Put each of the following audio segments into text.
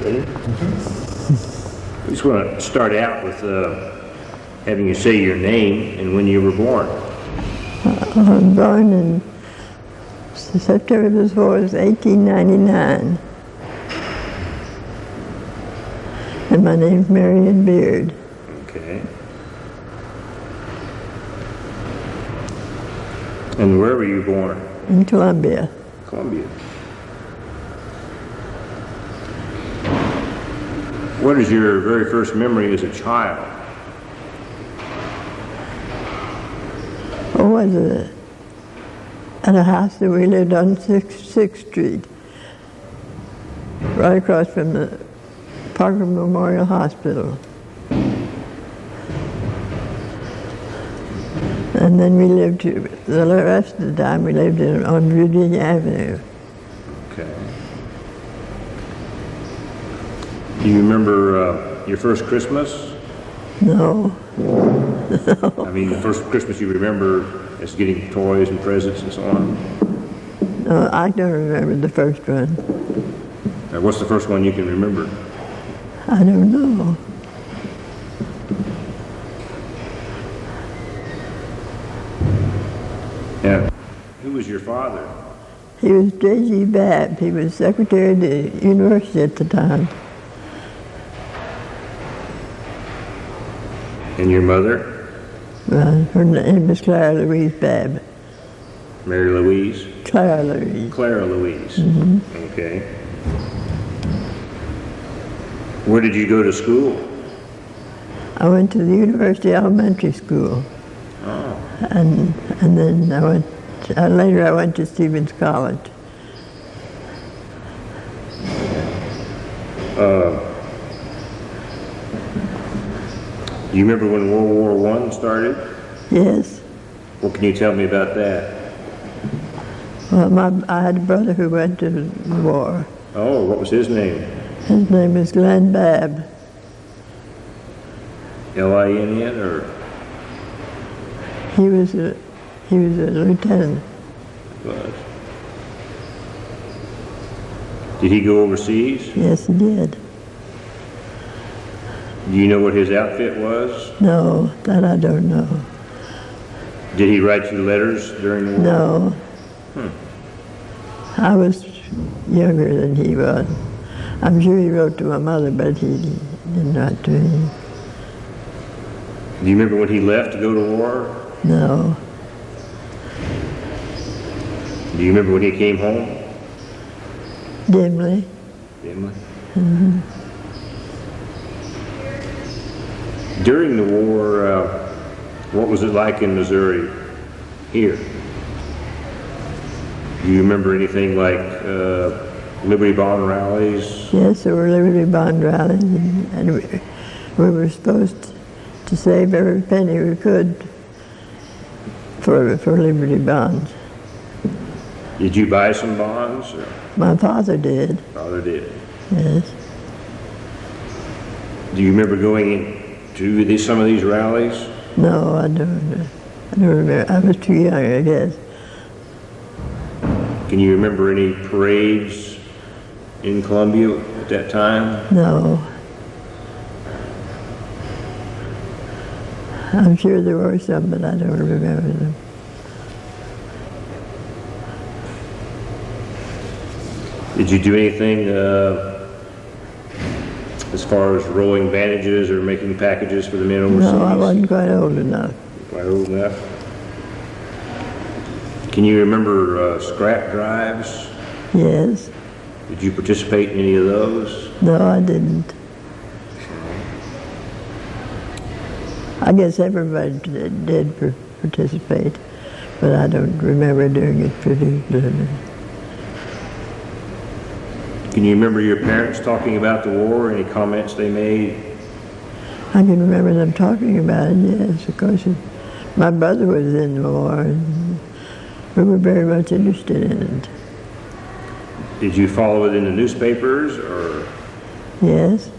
Ready? We just want to start out with having you say your name and when you were born. I was born in September the 4th, 1899. And my name's Marian Beard. Okay. And where were you born? In Columbia. Columbia. What is your very first memory as a child? Oh, was it at a house that we lived on 6th Street, right across from the Parker Memorial Hospital. And then we lived, the rest of the time we lived on Virginia Avenue. Okay. Do you remember your first Christmas? No. I mean, the first Christmas you remember as getting toys and presents and so on? No, I don't remember the first one. What's the first one you can remember? I don't know. Yeah. Who was your father? He was J.G. Babb. He was secretary of the university at the time. And your mother? Her name was Clara Louise Babb. Mary Louise? Clara Louise. Clara Louise. Mm-hmm. Okay. Where did you go to school? I went to the University Elementary School. Oh. And then later I went to Stevens College. Do you remember when World War I started? Yes. What can you tell me about that? Well, I had a brother who went to the war. Oh, what was his name? His name was Glenn Babb. L-I-N-N or? He was a lieutenant. Was. Did he go overseas? Yes, he did. Do you know what his outfit was? No, that I don't know. Did he write you letters during the war? No. I was younger than he was. I'm sure he wrote to my mother, but he didn't write to me. Do you remember when he left to go to war? No. Do you remember when he came home? Dimly. Dimly? Mm-hmm. During the war, what was it like in Missouri, here? Do you remember anything like Liberty Bond rallies? Yes, there were Liberty Bond rallies, and we were supposed to save every penny we could for Liberty Bonds. Did you buy some bonds? Or? My father did. Father did? Yes. Do you remember going to some of these rallies? No, I don't remember. I was too young, I guess. Can you remember any parades in Columbia at that time? No. I'm sure there were some, but I don't remember them. Did you do anything as far as rolling bandages or making packages for the men overseas? No, I wasn't quite old enough. Quite old enough. Can you remember scrap drives? Yes. Did you participate in any of those? No, I didn't. I guess everybody did participate, but I don't remember doing it particularly. Can you remember your parents talking about the war, any comments they made? I can remember them talking about it, yes, of course. My brother was in the war, and we were very much interested in it. Did you follow it in the newspapers, or? Yes.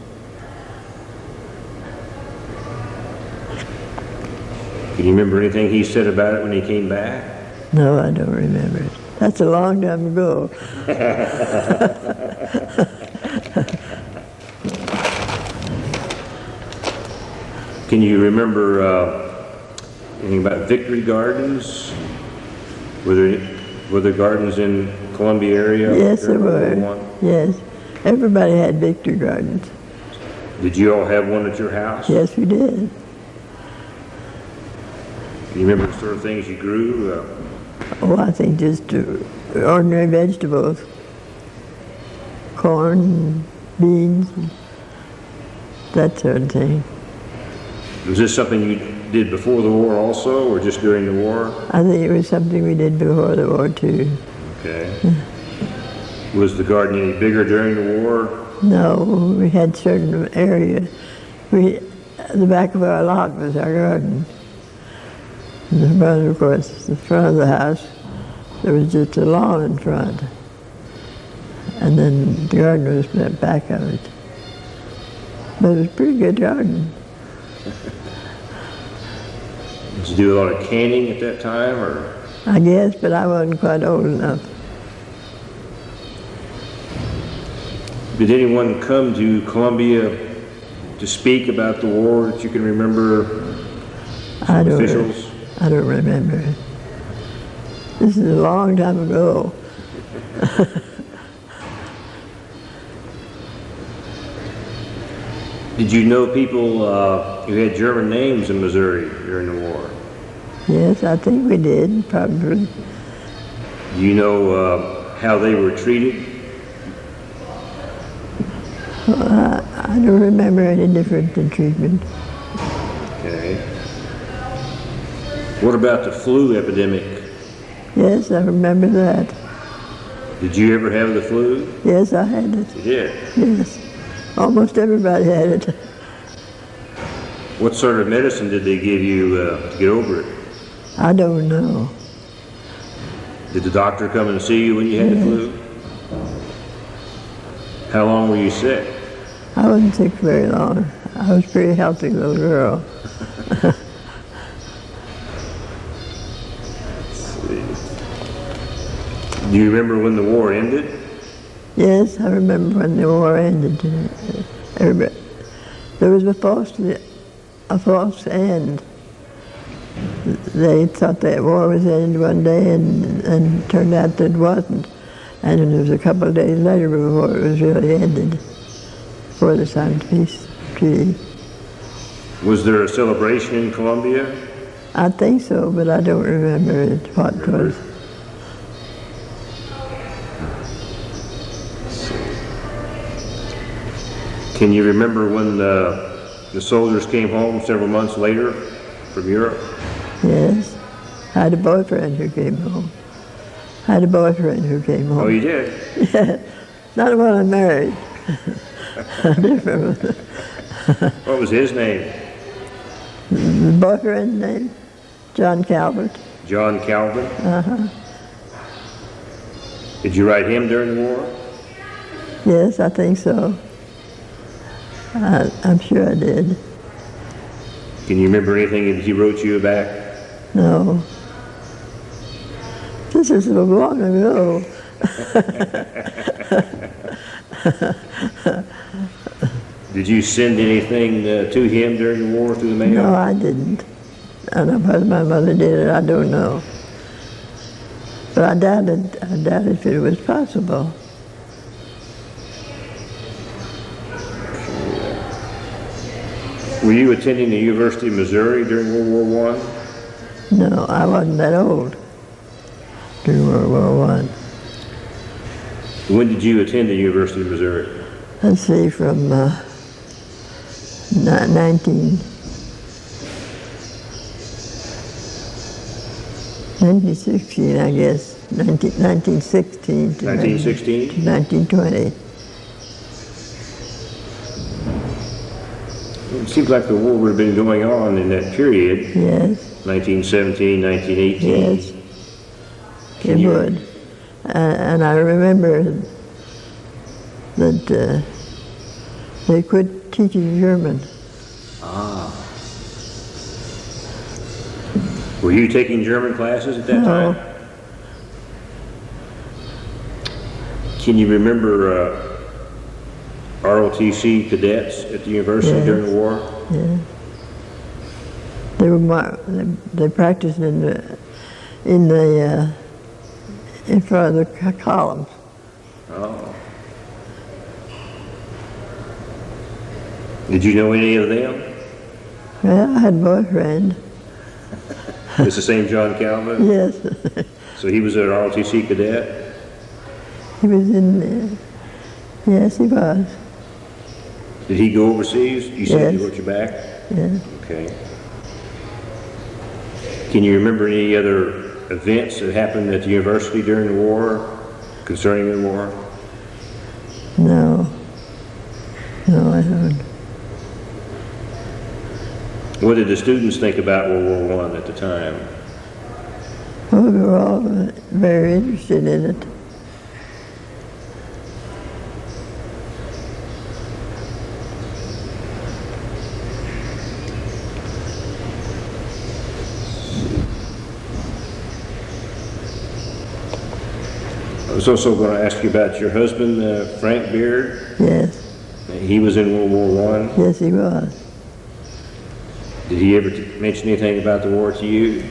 Can you remember anything he said about it when he came back? No, I don't remember it. That's a long time ago. Can you remember anything about Victory Gardens? Were there gardens in Columbia area? Yes, there during were. World War Yes. Everybody had victory gardens. I? Did you all have one at your house? Yes, we did. Can you remember the sort of things you grew? Oh, I think just ordinary vegetables. Corn, beans, that sort of thing. Was this something you did before the war also, or just during the war? I think it was something we did before the war, too. Okay. Was the garden any bigger during the war? No, we had certain area. The back of our lot was our garden. And the front, of course, the front of the house, there was just a lawn in front. And then the garden was back of it. But it was a pretty good garden. Did you do a lot of canning at that time, or? I guess, but I wasn't quite old enough. Did anyone come to Columbia to speak about the war that you can remember? Officials? I don't remember. This is a long time ago. Did you know people who had German names in Missouri during the war? Yes, I think we did, probably. Do you know how they were treated? I don't remember any different in treatment. Okay. What about the flu epidemic? Yes, I remember that. Did you ever have the flu? Yes, I had it. You did? Yes. Almost everybody had it. What sort of medicine did they give you to get over it? I don't know. Did the doctor come and see you when you had the flu? How long were you sick? I wasn't sick very long. I was a pretty healthy little girl. Do you remember when the war ended? Yes, I remember when the war ended. There was a false end. They thought that war was ended one day, and turned out that it wasn't. And it was a couple of days later before it was really ended, before they signed the peace treaty. Was there a celebration in Columbia? I think so, but I don't remember what it was. Can you remember when the soldiers came home several months later from Europe? Yes. I had a boyfriend who came home. Oh, you did? Yeah. Not when I married. A different one. What was his name? The boyfriend's name? John Calvert. John Calvin? Uh-huh. Did you write him during the war? Yes, I think so. I'm sure I did. Can you remember anything that he wrote you back? No. This is so long ago. Did you send anything to him during the war through the mail? No, I didn't. I don't know whether my mother did it, I don't know. But I doubted if it was possible. Were you attending the University of Missouri during World War I? No, I wasn't that old during World War I. When did you attend the University of Missouri? Let's see, from 1916, I guess, 1916 to 1916? to 1920. It seems like the war would have been going on in that period. Yes, 1917, 1918. yes, it would. And I remember that they quit teaching German. Were you taking German classes at that No. time? Can you remember ROTC cadets at the university Yes. during the war? Yeah. They practiced in front of the columns. Oh. Did you know any of them? Well, I had a boyfriend. It's the same John Calvin? Yes. So he was an ROTC cadet? He was in there. Yes, he was. Did he go overseas? You said Yes. he wrote you back? Yes. Okay. Can you remember any other events that happened at the university during the war, concerning the war? No. No, I don't. What did the students think about World War I at the time? Well, we were all very interested in it. I was also going to ask you about your husband, Frank Beard. Yes. He was in World War I. Yes, he was. Did he ever mention anything about the war to you?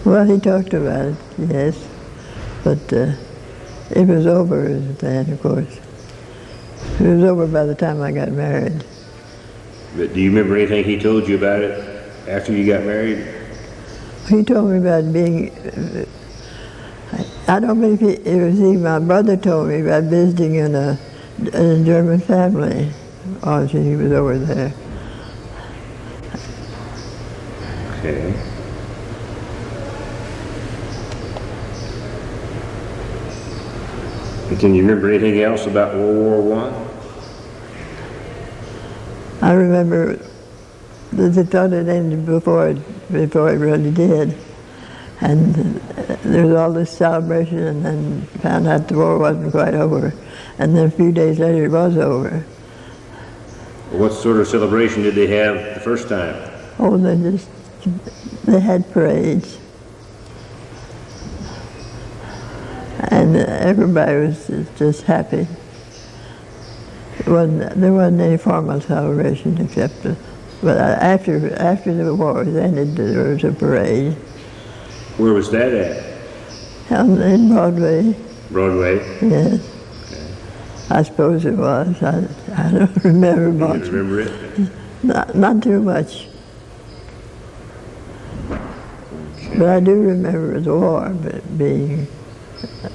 Well, he talked about it, yes. But it was over then, of course. It was over by the time I got married. But do you remember anything he told you about it after you got married? He told me about being, I don't believe it was he, my brother told me about visiting in a German family. Oh, he was over there. Okay. And can you remember anything else about World War I? I remember that they thought it ended before it really did. And there was all this celebration, and then found out the war wasn't quite over. And then a few days later it was over. What sort of celebration did they have the first time? Oh, they had parades. And everybody was just happy. There wasn't any formal celebration except, but after the war was ended, there was a parade. Where was that at? In Broadway. Broadway? Yes. Okay. I suppose it was. I don't remember much. You remember it? Not too much. Okay. But I do remember the war being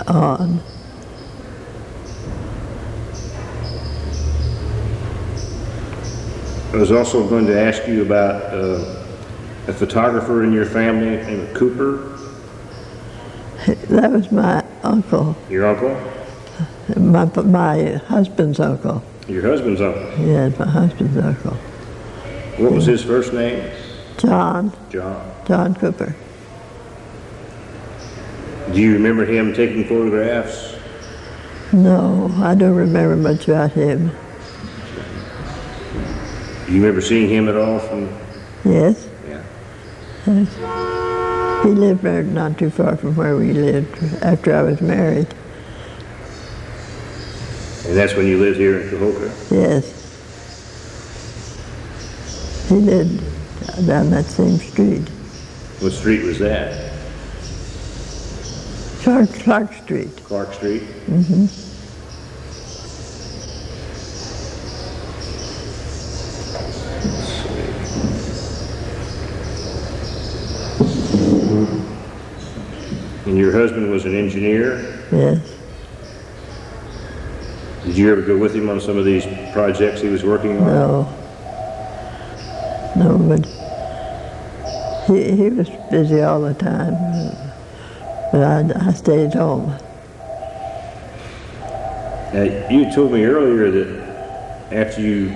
on. I was also going to ask you about a photographer in your family named Cooper. That was my uncle, Your uncle? my husband's uncle. Your husband's uncle. Yes, my husband's uncle. What was his first name? John Cooper. Do you remember him taking photographs? No, I don't remember much about him. Do you remember seeing him at all from? Yes, Yeah. yes. He lived not too far from where we lived after I was married. And that's when you lived here in Cahokia? Yes. He lived down that same street. What street was that? Clark Street. Clark Street? Mm-hmm. And your husband was an engineer? Yes. Did you ever go with him on some of these projects he was working on? No. No, but he was busy all the time. But I stayed home. Now, you told me earlier that after you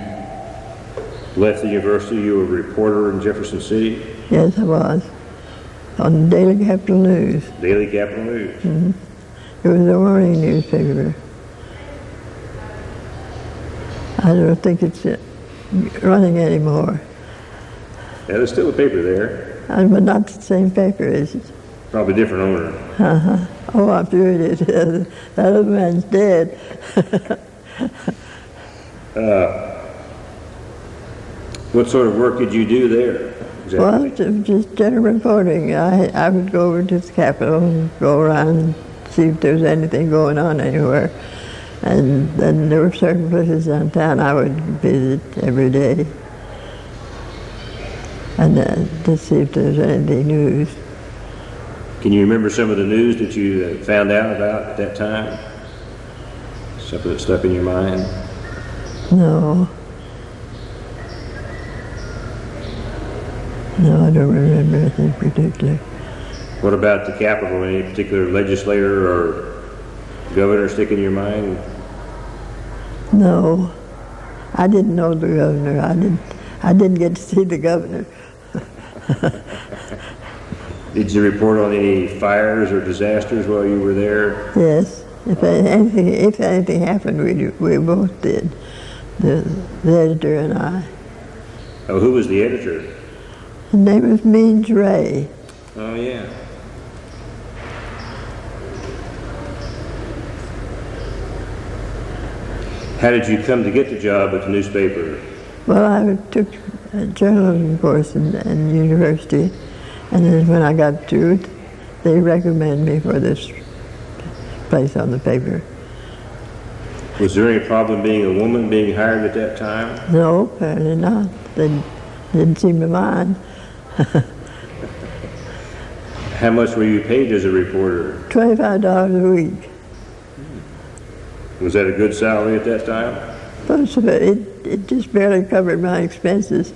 left the university, you were a reporter in Jefferson City? Yes, I was. On the Daily Capital News. Daily Capital News? Mm-hmm. It was a morning newspaper. I don't think it's running anymore. Yeah, there's still a paper there. But not the same paper, is it? Probably different owner. Uh-huh. Oh, I'm sure it is. That other man's dead. What sort of work did you do there? that? Well, it was just general reporting. I would go over to the Capitol and go around and see if there was anything going on anywhere. And then there were certain places downtown I would visit every day. And to see if there was anything news. Can you remember some of the news that you found out about at that time? Something that stuck in your mind? No. No, I don't remember anything particular. What about the Capitol? Any particular legislator or governor stick in your mind? No. I didn't know the governor. I didn't get to see the governor. Did you report on any fires or disasters while you were there? Yes. If anything happened, we both did. The editor and I. Oh, who was the editor? His name was Means Ray. Oh, yeah. How did you come to get the job at the newspaper? Well, I took a journalism course in university, and then when I got through it, they recommended me for this place on the paper. Was there any problem being a woman being hired at that time? No, apparently not. They didn't seem to mind. How much were you paid as a reporter? $25 a week. Was that a good salary at that time? Most of it just barely covered my expenses.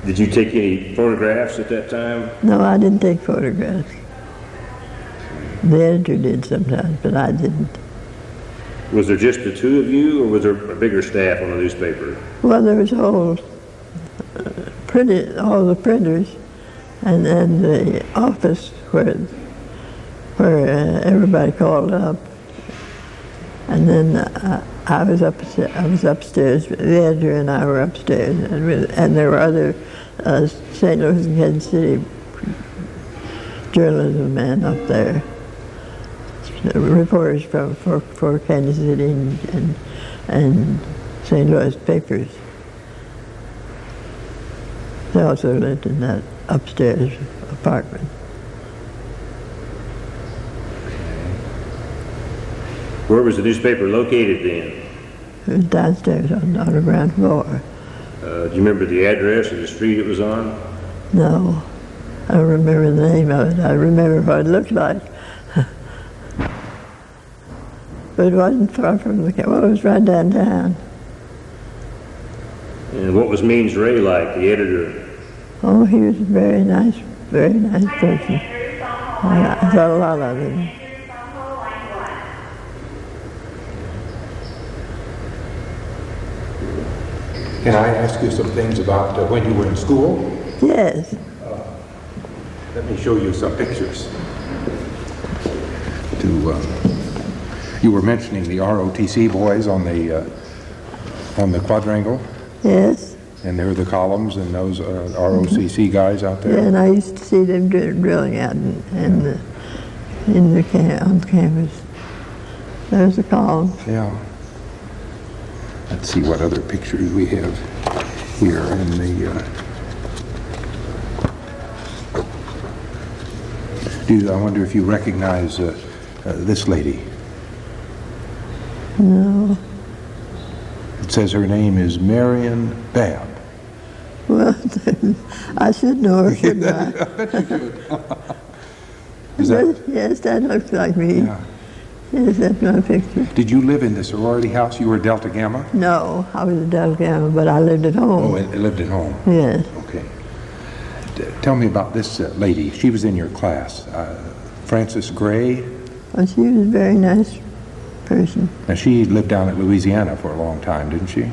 Did you take any photographs at that time? No, I didn't take photographs. The editor did sometimes, but I didn't. Was there just the two of you, or was there a bigger staff on the newspaper? Well, there was all the printers, and then the office where everybody called up, and then I was upstairs. The editor and I were upstairs, and there were other St. Louis and Kansas City journalism men up there. Reporters for Kansas City and St. Louis papers. They also lived in that upstairs apartment. Where was the newspaper located then? It was downstairs on the ground floor. Do you remember the address or the street it was on? No, I don't remember the name of it. I remember what it looked like. But it wasn't far from it was right downtown. And what was Means Ray like, the editor? Oh, he was a very nice person. I thought a lot of him. Can I ask you some things about when you were in school? Yes. Let me show you some pictures. You were mentioning the ROTC boys on the quadrangle, Yes. and there are the columns and those ROCC guys out there. Yeah, and I used to see them drilling out on campus. There's the column. Yeah. Let's see what other pictures we have here in the. I wonder if you recognize this lady. No. It says her name is Marian Babb. Well, I should know her, shouldn't I? I bet you should. Is that, Yes, that looks like me. yeah. Yes, that's my picture. Did you live in the sorority house? You were Delta Gamma? No, I was a Delta Gamma, but I lived at home. Oh, it lived at home. Yes. Okay. Tell me about this lady. She was in your class. Frances Gray. Well, she was a very nice person. Now, she lived down at Louisiana for a long time, didn't she?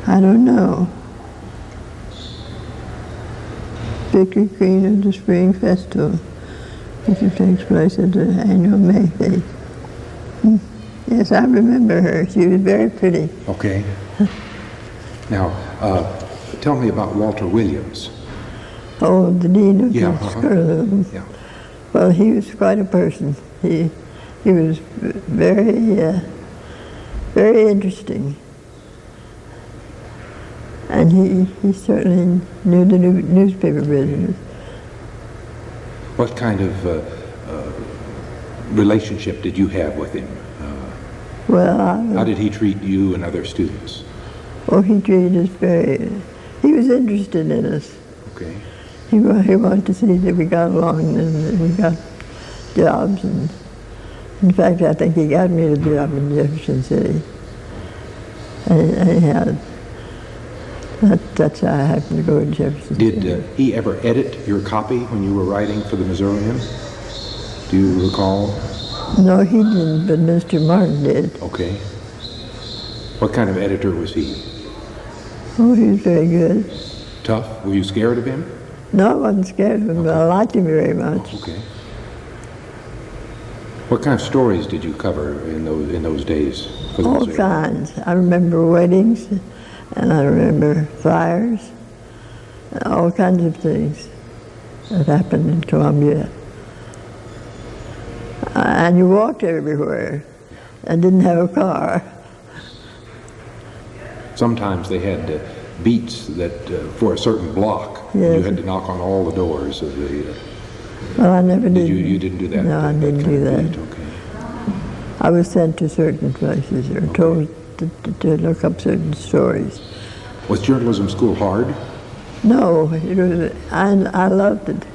I don't know. Victory Queen of the Spring Festival, which takes place at the annual May Day. Yes, I remember her. She was very pretty. Okay. Now, tell me about Walter Williams. Oh, the dean of Yeah, the school. Yeah. Well, he was quite a person. He was very interesting. And he certainly knew the newspaper business. What kind of relationship did you have with him? Well, How did he treat you and other students? he treated us he was interested in us. Okay. He wanted to see that we got along and that we got jobs. And in fact, I think he got me a job in Jefferson City. Anyhow, that's how I happened to go to Jefferson City. Did he ever edit your copy when you were writing for the Missourian? Do you recall? No, he didn't, but Mr. Martin did. Okay. What kind of editor was he? Oh, he was very good. Tough? Were you scared of him? No, I wasn't scared of him, but I liked him very much. Okay. What kind of stories did you cover in those days? For the All Missourian? kinds. I remember weddings, and I remember fires, and all kinds of things that happened in Columbia. And you walked everywhere and didn't have a car. Sometimes they had beats that for a certain block. Yes. You had to knock on all the doors of the. Well, I never did. You didn't do that? No, I didn't do that. Beat, okay. I was sent to certain places or told to look up certain stories. Was journalism school hard? No, it was. I loved it.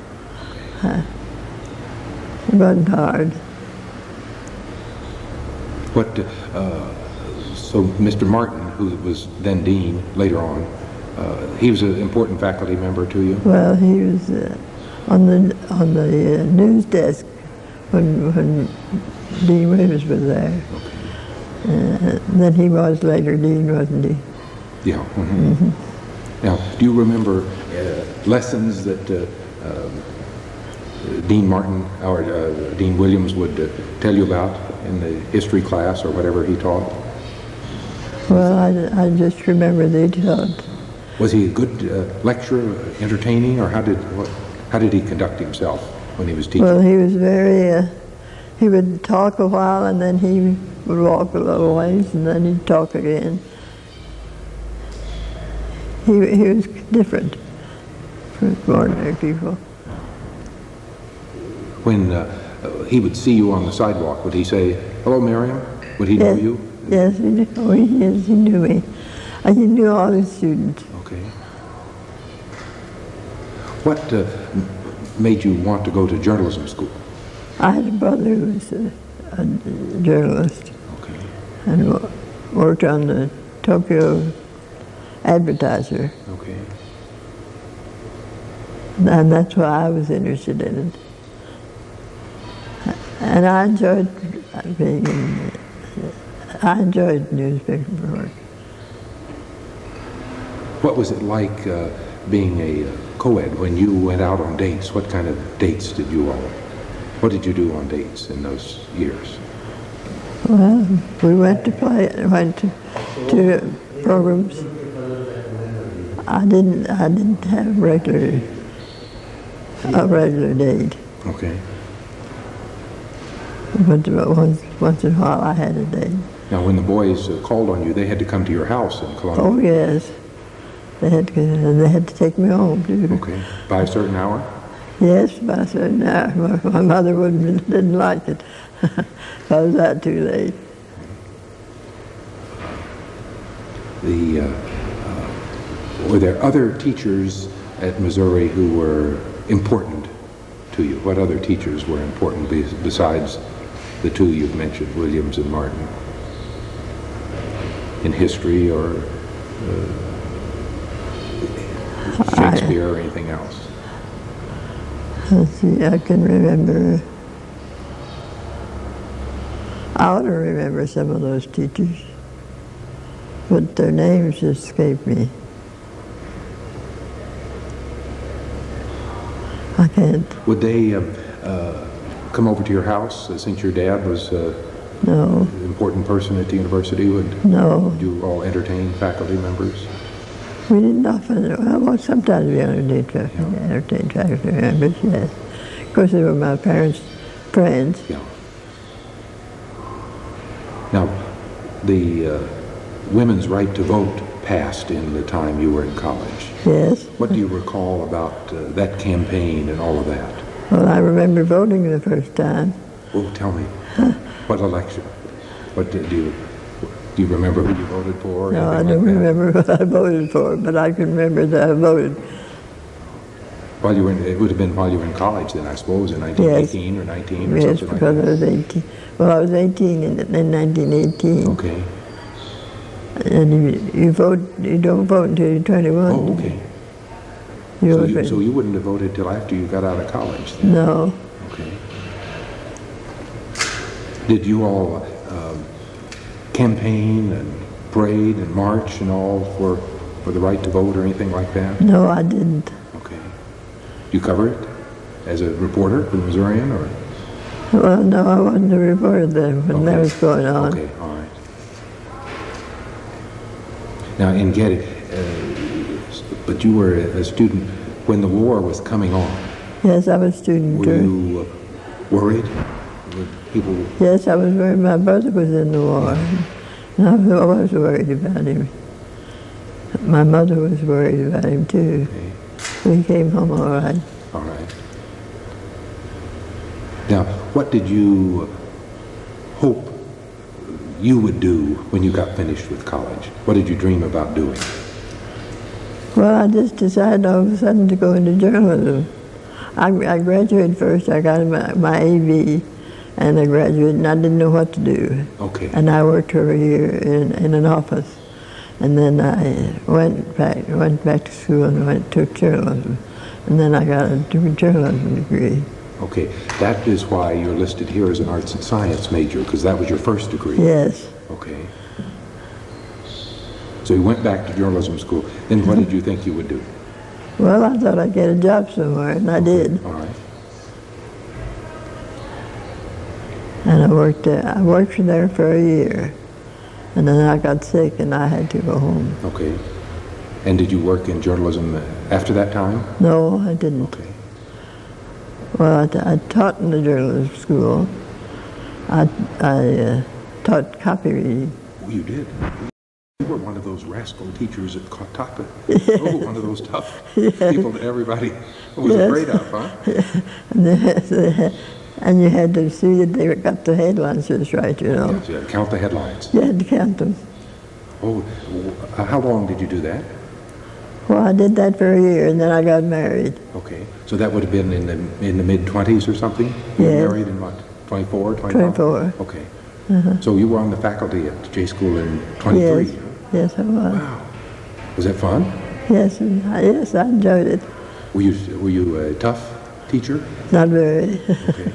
It wasn't hard. So Mr. Martin, who was then dean later on, he was an important faculty member to you? Well, he was on the news desk when Dean Williams was there. Okay. Then he was later dean, wasn't he? Yeah. Mm-hmm. Mm-hmm. Now, do you remember lessons that Dean Martin or Dean Williams would tell you about in the history class or whatever he taught? Well, I just remember they taught. Was he a good lecturer, entertaining, or how did he conduct himself when he was teaching? Well, he was very. He would talk a while, and then he would walk a little ways, and then he'd talk again. He was different from ordinary people. When he would see you on the sidewalk, would he say, "Hello, Marian"? Would he know you? Yes, he knew. Oh, yes, he knew me. He knew all his students. Okay. What made you want to go to journalism school? I had a brother who was a journalist. Okay. And worked on the Tokyo Advertiser. Okay. And that's why I was interested in it. And I enjoyed newspaper work. What was it like being a co-ed when you went out on dates? What kind of dates did you all? What did you do on dates in those years? Well, we went to programs. I didn't have a regular date. Okay. But once in a while I had a date. Now, when the boys called on you, they had to come to your house in Columbia. Oh yes, they had to take me home too. Okay. By a certain hour? Yes, by a certain hour. My mother didn't like it. If I was out too late. Were there other teachers at Missouri who were important to you? What other teachers were important besides the two you've mentioned, Williams and Martin, in history or Shakespeare or anything else? Let's see, I can remember. I ought to remember some of those teachers, but their names just escape me. I can't. Would they come over to your house since your dad was No, an important person at the university? Would no. you all entertain faculty members? We didn't often. Well, sometimes we entertained faculty members, yes. Of course, they were my parents' friends. Yeah. Now, the women's right to vote passed in the time you were in college. Yes. What do you recall about that campaign and all of that? Well, I remember voting the first time. Oh, tell me. What election? What do you remember who you voted for? Or No, I anything don't like that? remember what I voted for, but I can remember that I voted. While you were it would have been while you were in college then, I suppose, in 1918 or 19 or Yes, something like because I that. was 18. Well, I was 18 in 1918. Okay. And you don't vote until you're 21. Oh, okay. You So vote you wouldn't have voted till after you got out of college then? No. Okay. Did you all campaign and parade and march and all for the right to vote or anything like that? No, I didn't. Okay. You cover it as a reporter for the Missourian, or? Well, no, I wasn't a reporter then when that Okay. was going on. Okay, all right. Now, in Getty, but you were a student when the war was coming on. Yes, I was a student Were too. you worried? Were people? Yes, I was worried. My brother was in the war. And I was worried about him. My mother was worried about him too. Okay. We came home all right. All right. Now, what did you hope you would do when you got finished with college? What did you dream about doing? Well, I just decided all of a sudden to go into journalism. I graduated first. I got my AV, and I graduated, and I didn't know what to do. Okay. And I worked for a year in an office, and then I went back to school and took journalism, and then I got a journalism degree. Okay. That is why you're listed here as an arts and science major, because that was your first degree. Yes. Okay. So you went back to journalism school. Then what did you think you would do? Well, I thought I'd get a job somewhere, and I did. All right. And I worked there for a year, and then I got sick, and I had to go home. Okay. And did you work in journalism after that time? No, I didn't. Okay. Well, I taught in the journalism school. I taught copy reading. Oh, you did? You were one of those rascal teachers that caught topic. Oh, one of those tough people that everybody was Yes. afraid of, huh? And you had to see that they got the headlines just right, you know. Yes, yeah, count the headlines. You had to count them. Oh, how long did you do that? Well, I did that for a year, and then I got married. Okay. So that would have been in the mid-20s or something? You were Yes. married in what, 24, 25? 24. Okay. So you were on the faculty at J School in 23? Yes, yes, I was. Wow. Was that fun? Yes, yes, I enjoyed it. Were you a tough teacher? Not very. Okay.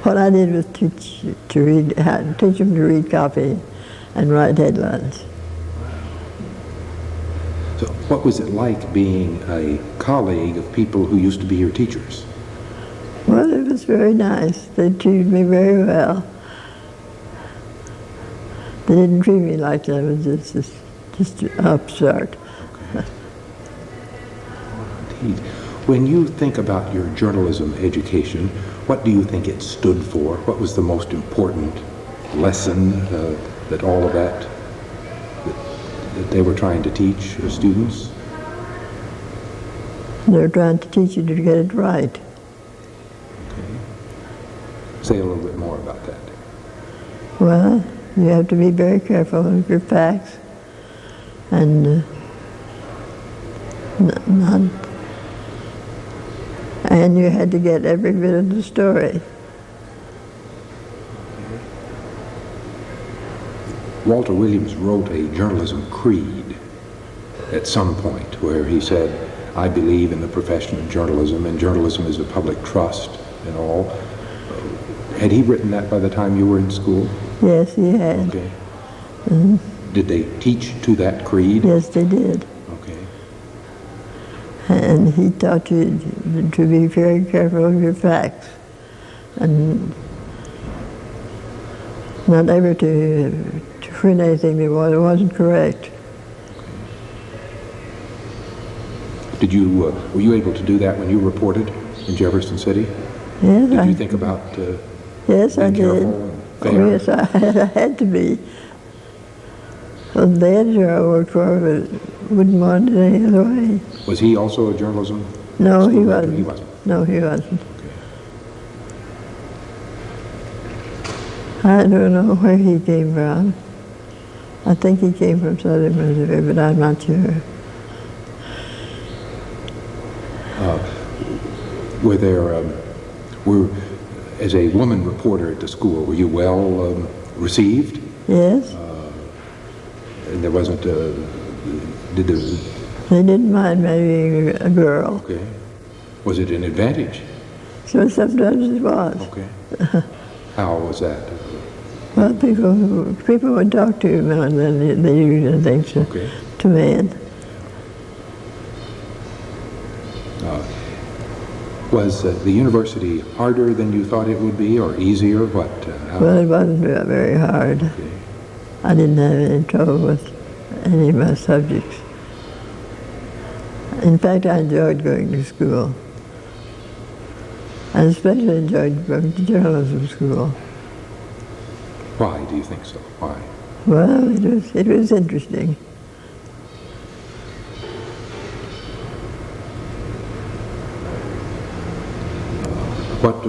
What I did was teach them to read copy and write headlines. So what was it like being a colleague of people who used to be your teachers? Well, it was very nice. They treated me very well. They didn't treat me like I was just an upstart. Indeed. When you think about your journalism education, what do you think it stood for? What was the most important lesson that all of that they were trying to teach students? They're trying to teach you to get it right. Okay. Say a little bit more about that. Well, you have to be very careful with your facts and and you had to get every bit of the story. Walter Williams wrote a journalism creed at some point where he said, I believe in the profession of journalism, and journalism is a public trust and all. Had he written that by the time you were in school? Yes, he had. Okay. Did they teach to that creed? Yes, they did. Okay. And he taught you to be very careful of your facts and not ever to print anything that wasn't correct. Did you, were you able to do that when you reported in Jefferson City? Yes, Did you think about yes, I being did. careful and Oh, fair? yes, I had to be. Well, the editor I worked for wouldn't want it any other way. Was he also a journalism? No, he student? wasn't. He wasn't. No, he wasn't. Okay. I don't know where he came from. I think he came from southern Missouri, but I'm not sure. Were there, as a woman reporter at the school, were you well received? Yes, And there wasn't, did there, they didn't mind me being a girl. okay. Was it an advantage? So sometimes it was. Okay. How was that? Well, people would talk to you more than they usually think to, Okay. to men. Was the university harder than you thought it would be, or easier? What? How? Well, it wasn't very hard. Okay. I didn't have any trouble with any of my subjects. In fact, I enjoyed going to school. I especially enjoyed going to journalism school. Why do you think so? Why? Well, it was interesting. What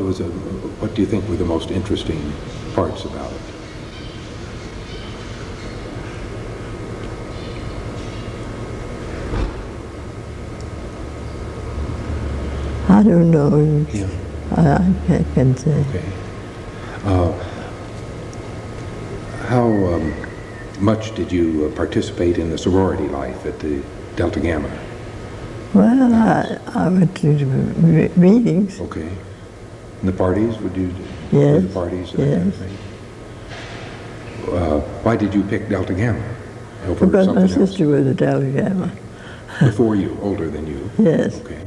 do you think were the most interesting parts about it? I don't know. Yeah. I can't say. Okay. How much did you participate in the sorority life at the Delta Gamma? Well, I went to the meetings. Okay. And the parties? Would you Yes, do the parties and that kind of yes. thing? Why did you pick Delta Gamma over Because my something else? sister was a Delta Gamma. Before you, older than you? Yes. Okay.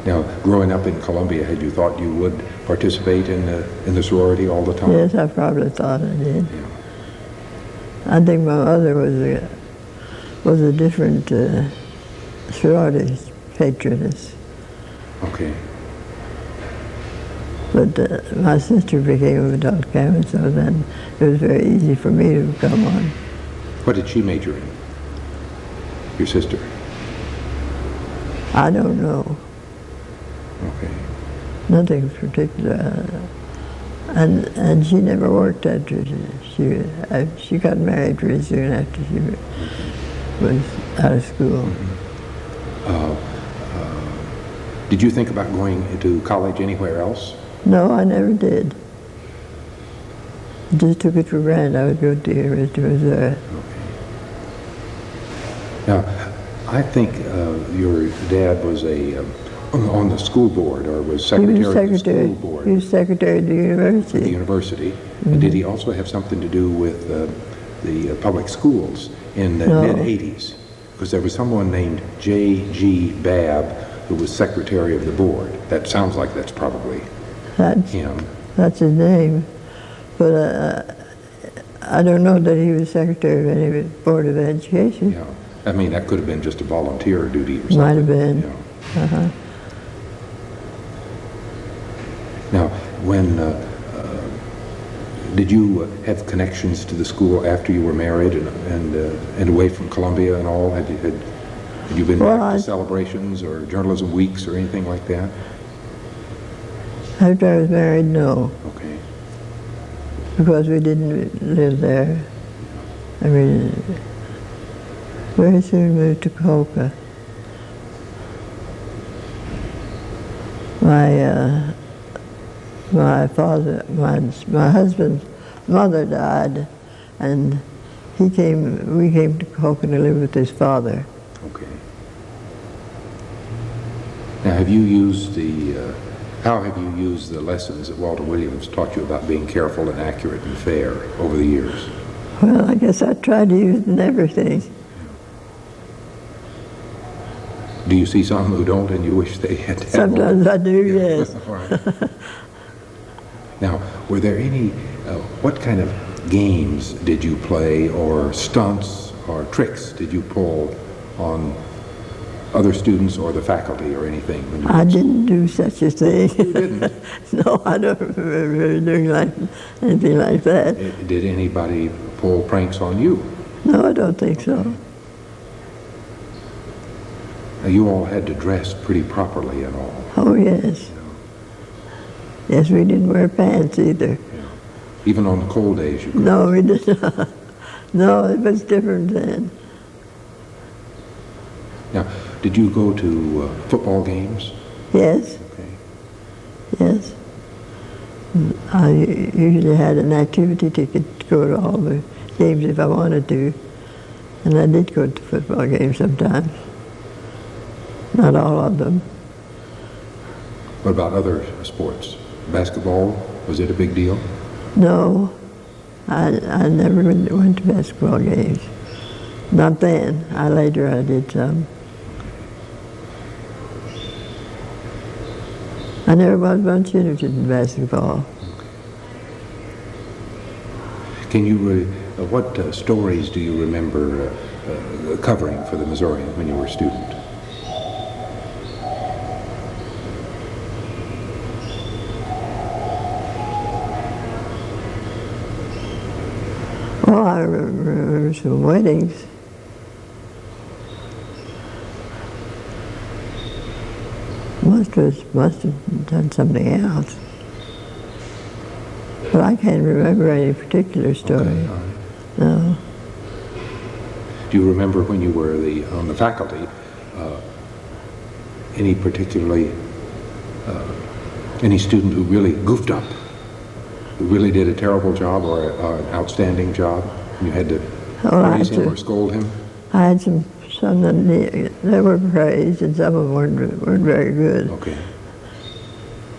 Now, growing up in Columbia, had you thought you would participate in the sorority all the time? Yes, I probably thought I did. Yeah. I think my mother was a different sorority patroness. Okay. But my sister became a Delta Gamma, so then it was very easy for me to come on. What did she major in? Your sister? I don't know. Okay. Nothing particular. And she never worked after she got married pretty soon after she was out of school. Did you think about going to college anywhere else? No, I never did. I just took it for granted I would go to the University of Missouri. Okay. Now, I think your dad was on the school board, or was secretary of the school board. He was secretary of the The university. university. And did he also have something to do with the public schools in the No. mid-'80s? Because there was someone named J.G. Babb who was secretary of the board. That sounds like that's probably That's him. That's his name. But I don't know that he was secretary of any board of education. Yeah. I mean, that could have been just a volunteer duty or something. Might have been. Yeah. Uh-huh. Now, when did you have connections to the school after you were married and away from Columbia and all? Had you been Well, back to I- celebrations or journalism weeks or anything like that? After I was married, no, Okay. because we didn't live there. I mean, very soon moved to Coca. My husband's mother died, and we came to Coca to live with his father. Okay. Now, how have you used the lessons that Walter Williams taught you about being careful and accurate and fair over the years? Well, I guess I tried to use it in everything. Do you see some who don't and you wish they had? Sometimes I do, Yeah. yes. All right. Now, were there any, what kind of games did you play, or stunts or tricks did you pull on other students or the faculty or anything? When you I didn't do such a thing. You didn't? No, I don't remember doing anything like that. Did anybody pull pranks on you. No, I don't think so. Now, you all had to dress pretty properly and all. Oh, yes. Yes, we didn't wear pants either. Even on the cold days, you could. No, we did not. No, it was different then. Now, did you go to football games? Yes, Okay. yes. I usually had an activity ticket to go to all the games if I wanted to. And I did go to football games sometimes. Not all of them. What about other sports? Basketball, was it a big deal? No, I never went to basketball games. Not then. Later I did some. I never was much interested in basketball. Can you, what stories do you remember covering for the Missourian when you were a student? Well, I remember some weddings. Must have done something else. But I can't remember any particular story. Okay, all right. No. Do you remember when you were on the faculty, any particularly, any student who really goofed up, who really did a terrible job or an outstanding job, and you had to praise him or scold him? I had some that were praised, and some of them weren't very good. Okay.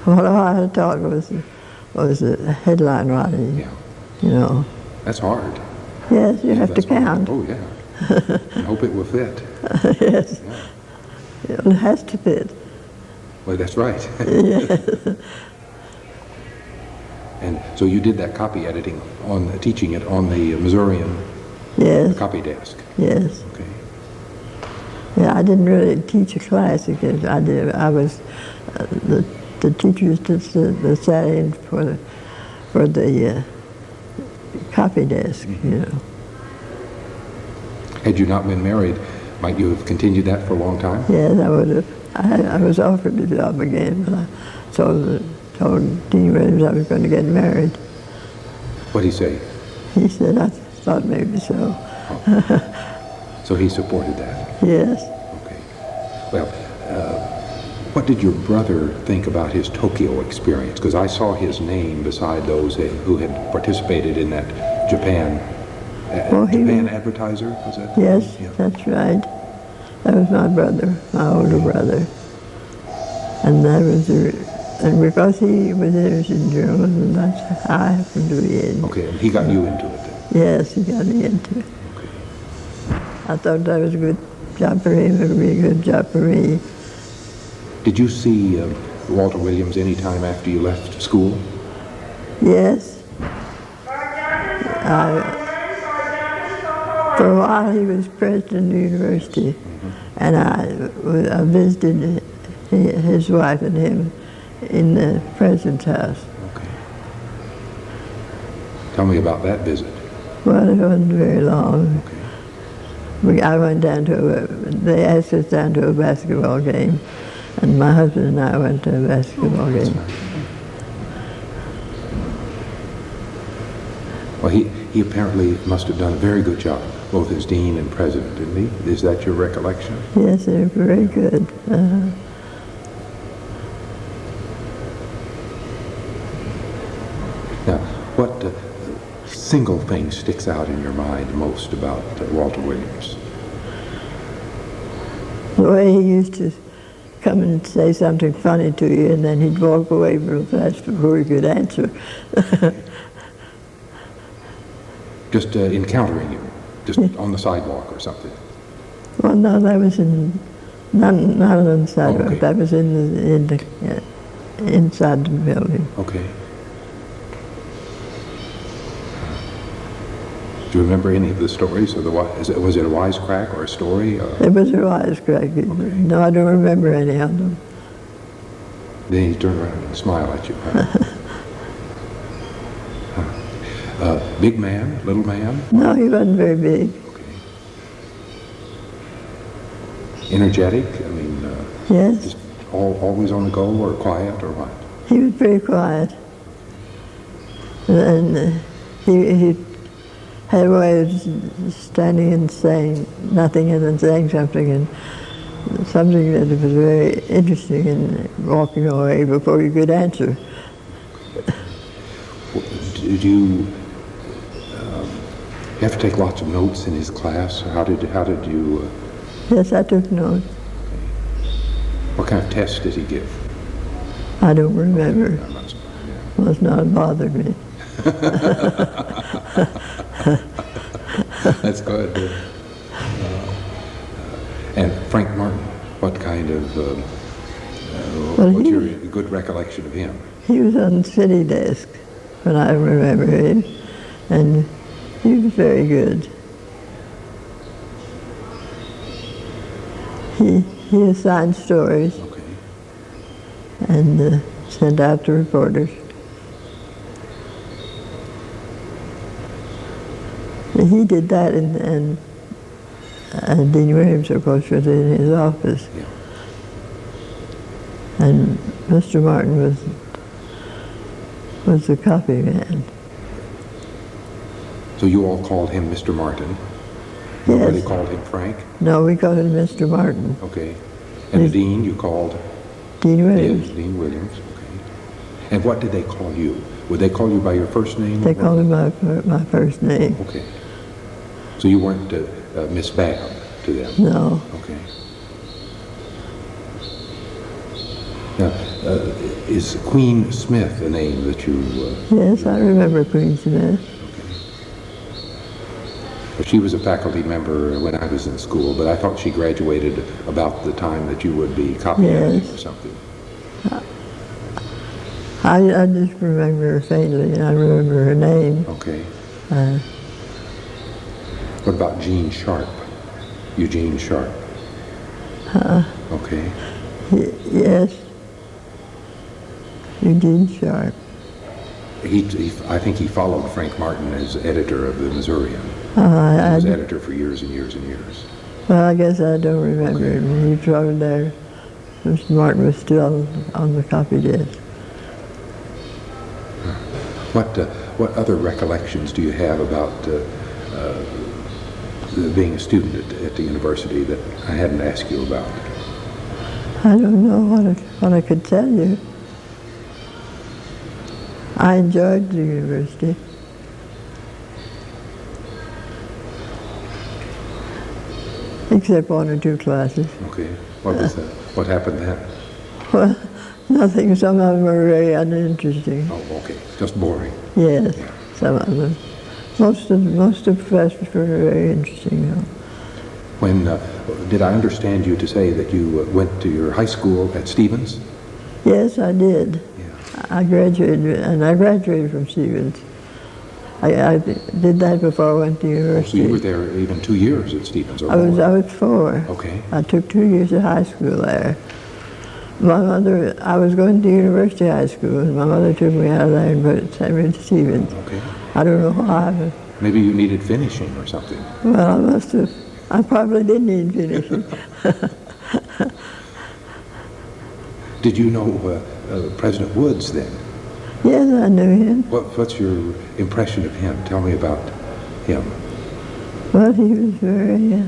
What I thought was a headline writing. Yeah. You know. That's hard. Yes, you have to that's hard. count. Oh, yeah. And hope it will fit. Yes. Yeah. It has to fit. Well, that's right. Yes. And so you did that copy editing, teaching it on the Missourian Yes. copy desk. Yes. Okay. Yeah, I didn't really teach a class because I did. I was the teachers that sat in for the copy desk. Mm-hmm. You know. Had you not been married, might you have continued that for a long time? Yes, I would have. I was offered the job again, but I told Dean Williams I was going to get married. What'd he say? He said, I thought maybe so. So he supported that. Yes. Okay. Well, what did your brother think about his Tokyo experience? Because I saw his name beside those who had participated in that Japan advertiser, was that? Yes, Yeah. that's right. That was my brother, my older brother. And that was and because he was interested in German, and that's how I happened to be in. Okay, and he got you into it then? Yes, he got me into it. Okay. I thought that was a good job for him. It would be a good job for me. Did you see Walter Williams any time after you left school? Yes. For a while he was president of the university, and I visited his wife and him in the president's house. Okay. Tell me about that visit. Well, it wasn't very long. Okay. I went down they asked us down to a basketball game, and my husband and I went to a basketball game. Well, he apparently must have done a very good job, both as dean and president, didn't he? Is that your recollection? Yes, they were very good. Now, what single thing sticks out in your mind most about Walter Williams? The way he used to come and say something funny to you, and then he'd walk away real fast before he could answer. Just encountering you, just on the sidewalk or something? Well, no, that was not on the sidewalk. Okay. That was inside the building. Okay. Do you remember any of the stories? Was it a wisecrack or a story? It was a wisecrack. Okay. No, I don't remember any of them. Then he turned around and smiled at you. Huh? Big man, little man? No, he wasn't very big. Okay. Energetic? I mean, Yes, just always on the go, or quiet, or what? he was pretty quiet. And he had a way of standing and saying nothing and then saying something, and something that was very interesting, and walking away before you could answer. Did you have to take lots of notes in his class? How did you? Yes, I took notes. What kind of tests did he give? I don't remember. I'm not- yeah. It was not bothered me. That's good. And Frank Martin, what kind of? Well, what's he- your good recollection of him? He was on the city desk when I remember him, and he was very good. He assigned stories Okay. and sent out to reporters. He did that, and Dean Williams, of course, was in his office. Yeah. And Mr. Martin was the copy man. So you all called him Mr. Martin. Nobody Yes. called him Frank. No, we called him Mr. Martin. Okay. And the Yes. dean you called? Dean Williams. Yes, Dean Williams. Okay. And what did they call you? Would they call you by your first name? They or called him my first name. Okay. So you weren't Miss Babb to them? No. Okay. Now, is Queen Smith a name that you... Yes, I remember Queen Smith. Well, she was a faculty member when I was in school, but I thought she graduated about the time that you would be copying Yes. or something. I just remember her faintly, and I remember her name. Okay. Uh, What about Gene Sharp? Eugene Sharp? Okay. yes, Eugene Sharp. I think he followed Frank Martin as editor of the Missourian. He I was editor for years and years and years. well, I guess I don't remember him. He was over there. Mr. Martin was still on the copy desk. What other recollections do you have about being a student at the university that I hadn't asked you about? I don't know what I could tell you. I enjoyed the university. Except one or two classes. Okay. What was that? What happened then? Well, nothing. Some of them were very uninteresting. Oh, okay. Just boring. Yes, some of them. Most of the professors were very interesting, though. When did I understand you to say that you went to your high school at Stevens? Yes, I did. Yeah. I graduated from Stevens. I did that before I went to Oh, so university. you were there even 2 years at Stevens or I more? was 4. Okay. I took 2 years of high school there. My mother, I was going to University High School, and my mother took me out of there and sent me to Stevens. Okay. I don't know why, but, Maybe you needed finishing or something. well, I must have. I probably did need finishing. Did you know President Woods then? Yes, I knew him. What's your impression of him? Tell me about him. Well, he was very,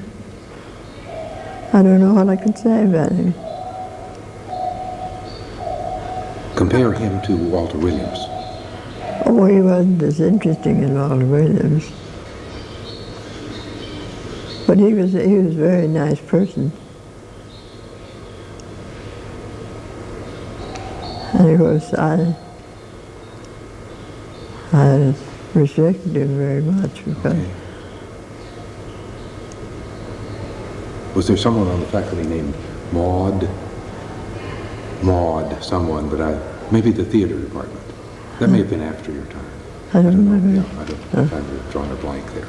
I don't know what I could say about him. Compare him to Walter Williams. Oh, he wasn't as interesting as Walter Williams. But he was a very nice person. And of course, I respected him very much because Okay. Was there someone on the faculty named Maud, someone, but maybe the theater department. That may have been after your time. I don't know. remember. Yeah, I don't. I've drawn a blank there.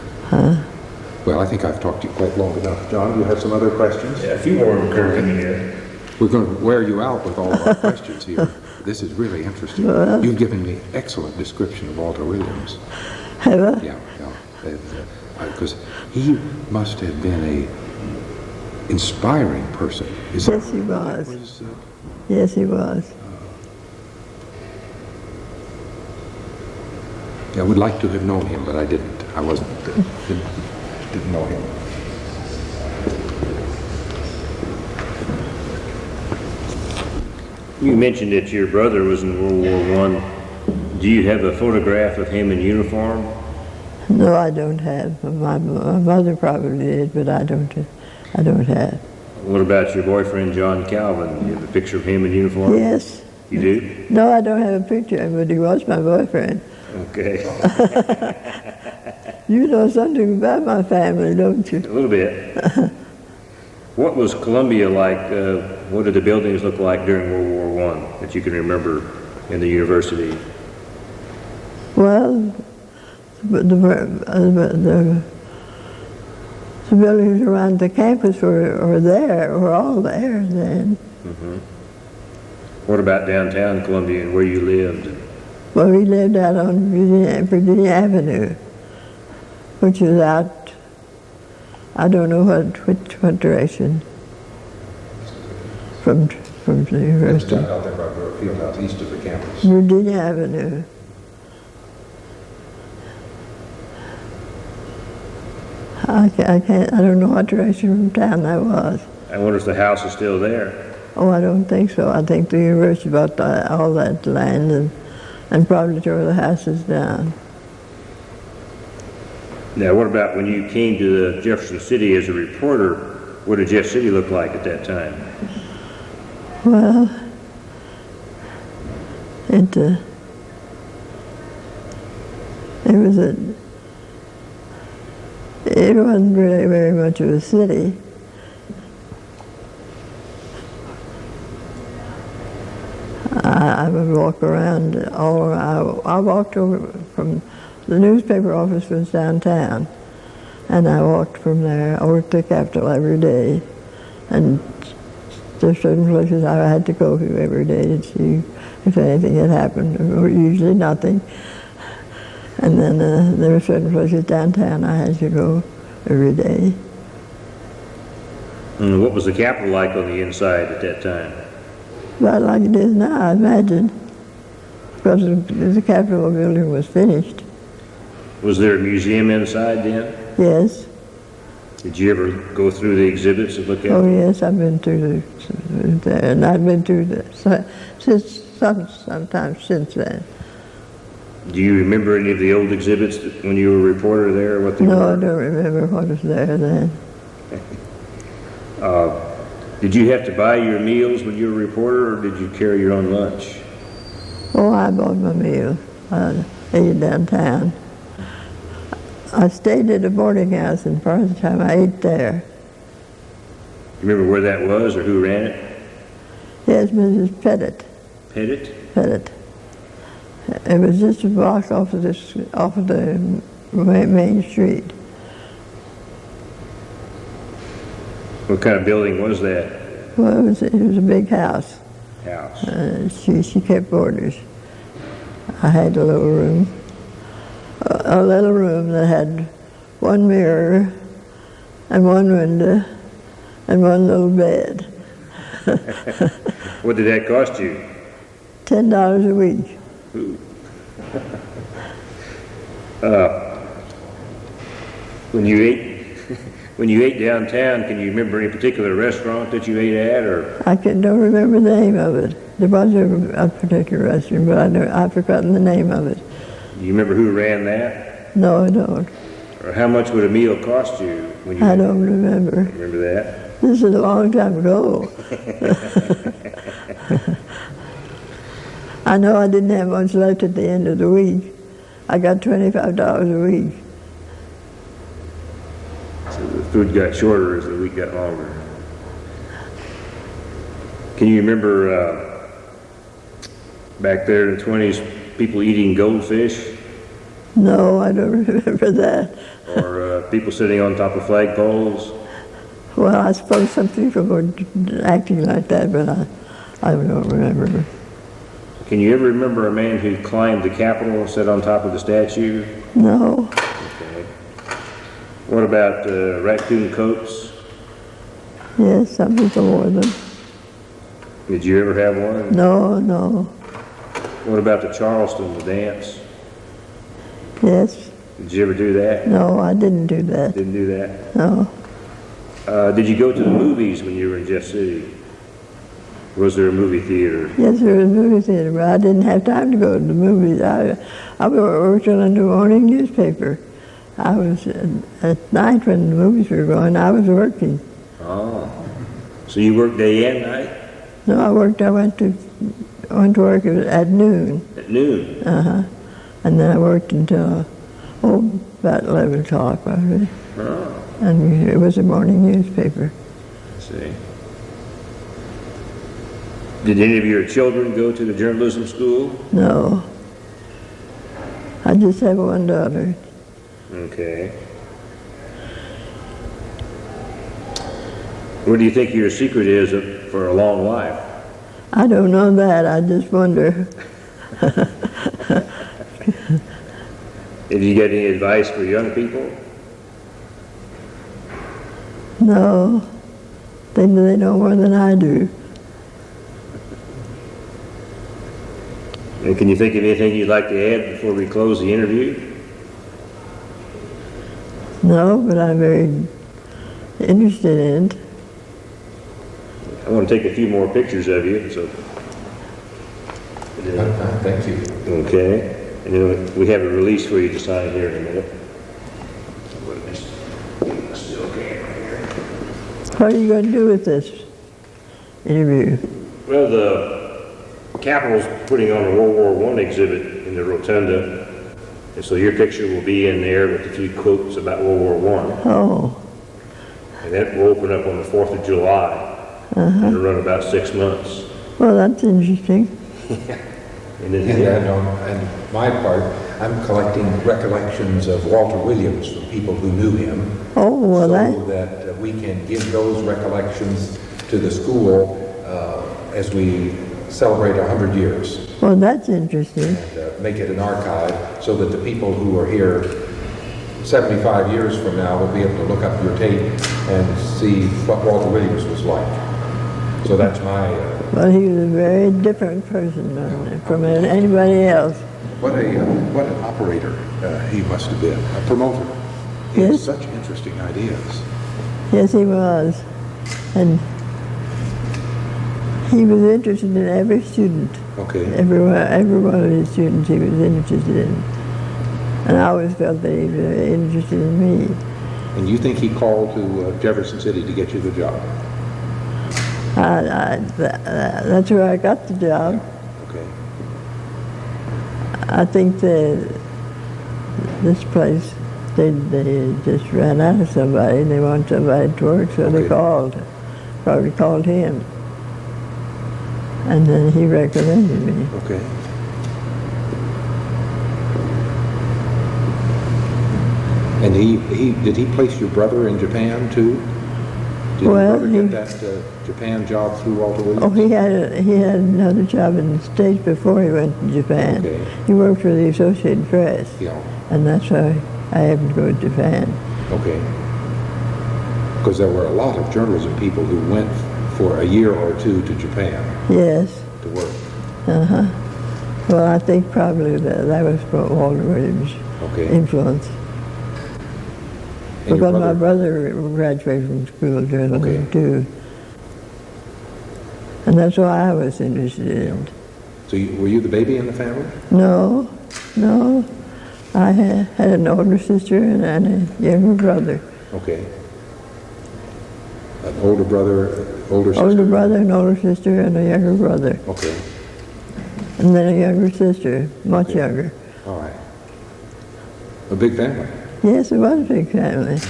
Well, I think I've talked to you quite long enough. John, do you have some other questions? Yeah, a few more occur to me here. We're going to wear you out with all of our questions here. This is really interesting. Well, You've given me excellent description of Walter Williams. Have I? Yeah, because he must have been a inspiring person. Yes, he was. Yes, he was. I would like to have known him, but I didn't. I didn't know him. You mentioned that your brother was in World War I. Do you have a photograph of him in uniform? No, I don't have. My mother probably did, but I don't have. What about your boyfriend, John Calvin? Do you have a picture of him in uniform? Yes. You do? No, I don't have a picture of him, but he was my boyfriend. Okay. You know something about my family, don't you? A little bit. What was Columbia like? What did the buildings look like during World War I that you can remember in the university? Well, the buildings around the campus were all there then. Mm-hmm. What about downtown Columbia and where you lived? Well, we lived out on Virginia Avenue, which is out, I don't know what direction from the university. Out there by the field house, east of the campus. Virginia Avenue. I don't know what direction from town that was. I wonder if the house is still there. Oh, I don't think so. I think the university bought all that land and probably tore the houses down. Now, what about when you came to Jefferson City as a reporter? What did Jeff City look like at that time? Well, it wasn't really very much of a city. I would walk around I walked over from, the newspaper office was downtown, and I walked from there over to the Capitol every day, and there's certain places I had to go to every day to see if anything had happened, or usually nothing. And then there were certain places downtown I had to go every day. And what was the Capitol like on the inside at that time? About like it is now, I imagine, because the Capitol building was finished. Was there a museum inside then? Yes. Did you ever go through the exhibits and look at Oh them? yes, I've been through there, and I've been through sometimes since then. Do you remember any of the old exhibits when you were a reporter there? What they No, were? I don't remember what was there then. Did you have to buy your meals when you were a reporter, or did you carry your own lunch? Oh, I bought my meal. I ate downtown. I stayed at a boarding house, and part of the time I ate there. You remember where that was or who ran it? Yes, Mrs. Pettit. Pettit? Pettit. It was just a block off of the main street. What kind of building was that? Well, it was a big house. House. She kept boarders. I had a little room that had one mirror and one window and one little bed. What did that cost you? $10 a week. When you ate downtown, can you remember any particular restaurant that you ate at, or? Don't remember the name of it. There was a particular restaurant, but I've forgotten the name of it. Do you remember who ran that? No, I don't. Or how much would a meal cost you when you? I don't remember. Remember that? This is a long time ago. I know I didn't have much left at the end of the week. I got $25 a week. So the food got shorter as the week got longer. Can you remember back there in the 20s, people eating goldfish? No, I don't remember that. Or people sitting on top of flagpoles? Well, I suppose some people were acting like that, but I don't remember. Can you ever remember a man who climbed the Capitol and sat on top of the statue? No, Okay. What about raccoon coats? yes, some people wore them. Did you ever have one? No, no, What about the Charleston, the dance? yes, Did you ever do that? no, I didn't do that. Didn't do that? No, Did you go to the movies when you were in Jeff City? Was there a movie theater? yes, there was a movie theater, but I didn't have time to go to the movies. I worked on the morning newspaper. I was, at night when the movies were going, I was working. Oh. So you worked day and night? No, I went to work at noon. At noon? And then I worked until, about 11 o'clock probably. Oh, And it was a morning newspaper. I see. Did any of your children go to the journalism school? No. I just have one daughter. Okay. What do you think your secret is for a long life? I don't know that. I just wonder. Have you got any advice for young people? No. They know more than I do. And can you think of anything you'd like to add before we close the interview? No, but I'm very interested in it. I want to take a few more pictures of you, so. Thank you. Okay. And then we have a release for you to sign here in a minute. What are you going to do with this interview? Well, the Capitol's putting on a World War I exhibit in the rotunda, and so your picture will be in there with a few quotes about World War I. Oh, And that will open up on the 4th of July, and it'll run about 6 months. well, that's interesting. And then, And my part, I'm collecting recollections of Walter Williams from people who knew him. Oh, well, So that we can give those recollections to the school as we celebrate 100 years. well, that's interesting. And make it an archive so that the people who are here 75 years from now will be able to look up your tape and see what Walter Williams was like. So that's my... Well, he was a very different person from anybody else. What an operator he must have been, a promoter. He had Yes. such interesting ideas. Yes, he was. And he was interested in every student. Okay. Every one of his students he was interested in. And I always felt that he was very interested in me. And you think he called to Jefferson City to get you the job? That's where I got the job. Okay. I think that this place, they just ran out of somebody and they wanted somebody to work, so they probably called him. And then he recommended me. Okay. And did he place your brother in Japan too? Did Well, your brother get that Japan job through Walter Williams? Oh, he had another job in the States before he went to Japan. Okay. He worked for the Associated Press. Yeah. And that's why I happened to go to Japan. Okay. Because there were a lot of journalism people who went for a year or two to Japan Yes. to work. Well, I think probably that was from Walter Williams' Okay. influence. And your Because my brother graduated from school of journalism Okay. too. And that's why I was interested in it. So were you the baby in the family? No. I had an older sister and a younger brother. Okay. An older brother, older sister? Older brother, an older sister, and a younger brother. Okay. And then a younger sister, much younger. All right. A big family. Yes, it was a big family.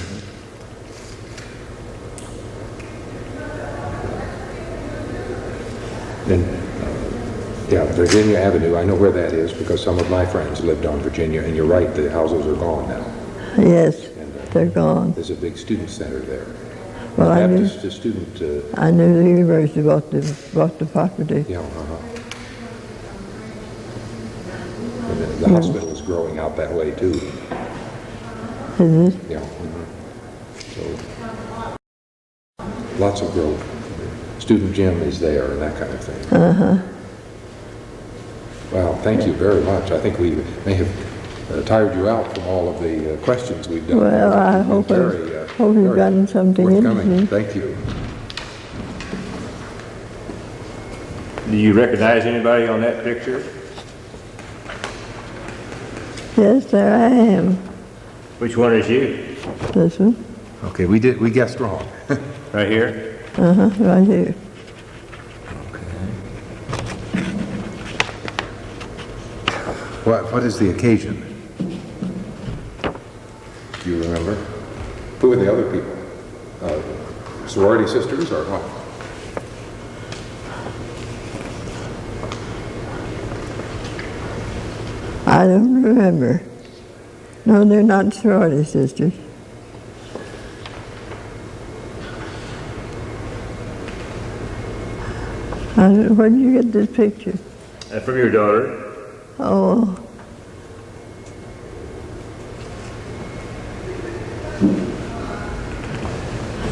And, yeah, Virginia Avenue, I know where that is because some of my friends lived on Virginia, and you're right, the houses are gone now. Yes, And they're gone. there's a big student center there. Well, I knew Baptist student, the university bought the property. yeah, The hospital is growing out that way too. Is it? Yeah. So lots of growth. Student gym is there and that kind of thing. Well, thank you very much. I think we may have tired you out from all of the questions we've done. Well, I hope you've gotten something interesting. Thank you. Do you recognize anybody on that picture? Yes, there I am. Which one is you? This one. Okay, we guessed wrong. Right here? Right here. What is the occasion? Do you remember? Who were the other people? Sorority sisters or what? I don't remember. No, they're not sorority sisters. Where did you get this picture? From your daughter. Oh.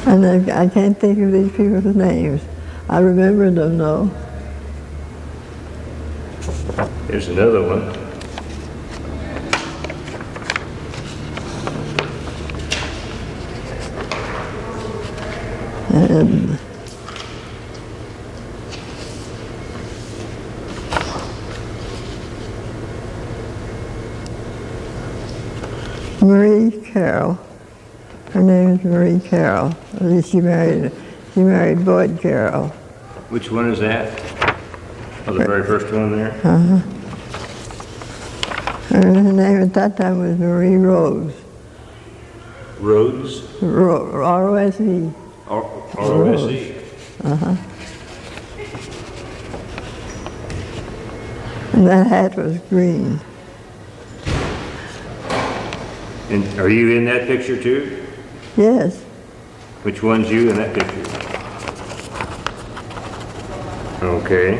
And I can't think of these people's names. I remember them though. Here's another one. And Marie Carroll. Her name is Marie Carroll. At least she married Boyd Carroll. Which one is that? Oh, the very first one there? Her name at that time was Marie Rose. Rhodes? R-O-S-E. R-O-S-E. And that hat was green. And are you in that picture too? Yes. Which one's you in that picture? Okay.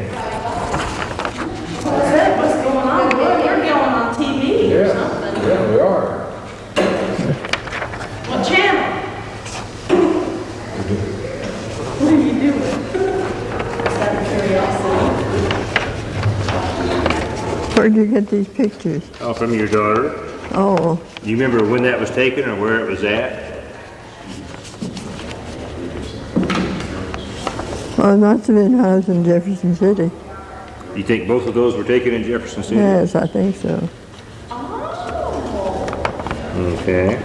What's going on? You're going on TV or something. Yeah, we are. What channel? What are you doing? Just out of curiosity. Where'd you get these pictures? Oh, from your daughter? Oh, Do you remember when that was taken or where it was at? well, it must have been when I was in Jefferson City. You think both of those were taken in Jefferson City? Yes, I think so. Okay.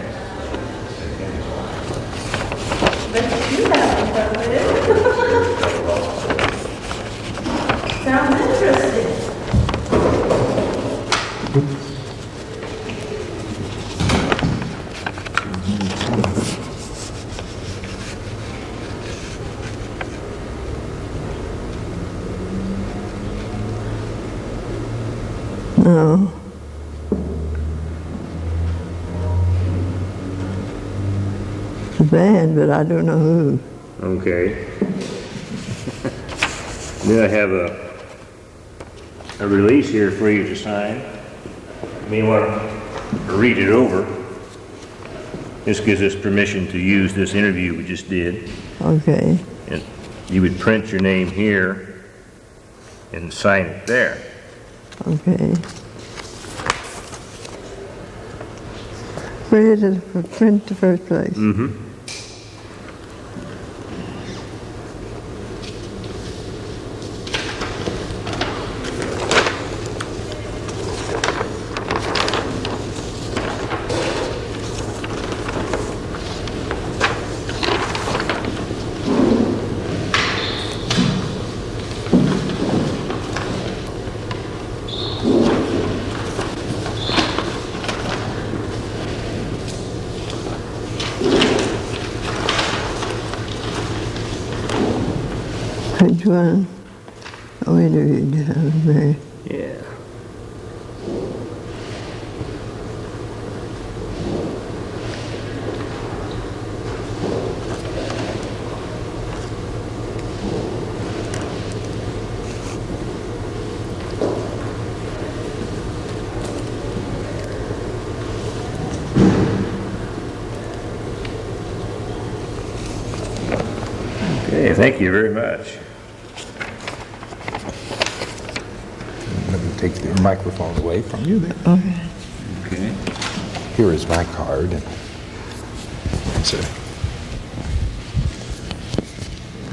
Bet you have it, sounds interesting. No. It's a band, but I don't know who. Okay. Then I have a release here for you to sign. You may want to read it over. This gives us permission to use this interview we just did. Okay. And you would print your name here and sign it there. Okay. Where did it print the first place? Mm-hmm. Which one? Oh, interviewed Mary. Yeah. Thank you very much. Let me take the microphone away from you there. Okay. Okay. Here is my card. And so,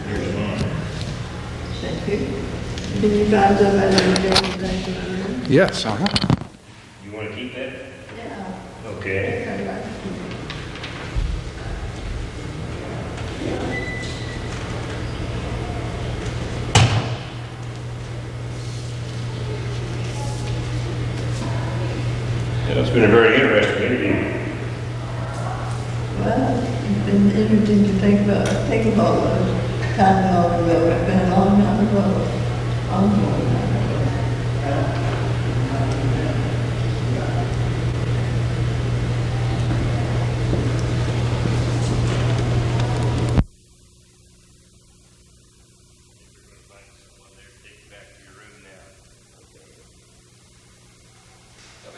Here's mine. Thank you. Can you guys have anything? yes, You want to keep that? Yeah. Okay. Yeah, it's been a very interesting interview. Well, it's been interesting to think about those time long ago. It's been a long time ago.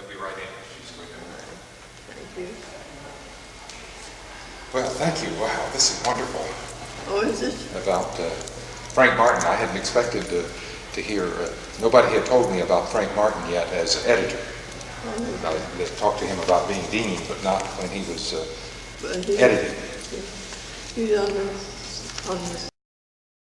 they'll be right in. She's going to. Well, thank you. Wow, this is wonderful. Oh, is it? About Frank Martin, I hadn't expected to hear. Nobody had told me about Frank Martin yet as editor. I talked to him about being dean, but not when he was editing. He's on the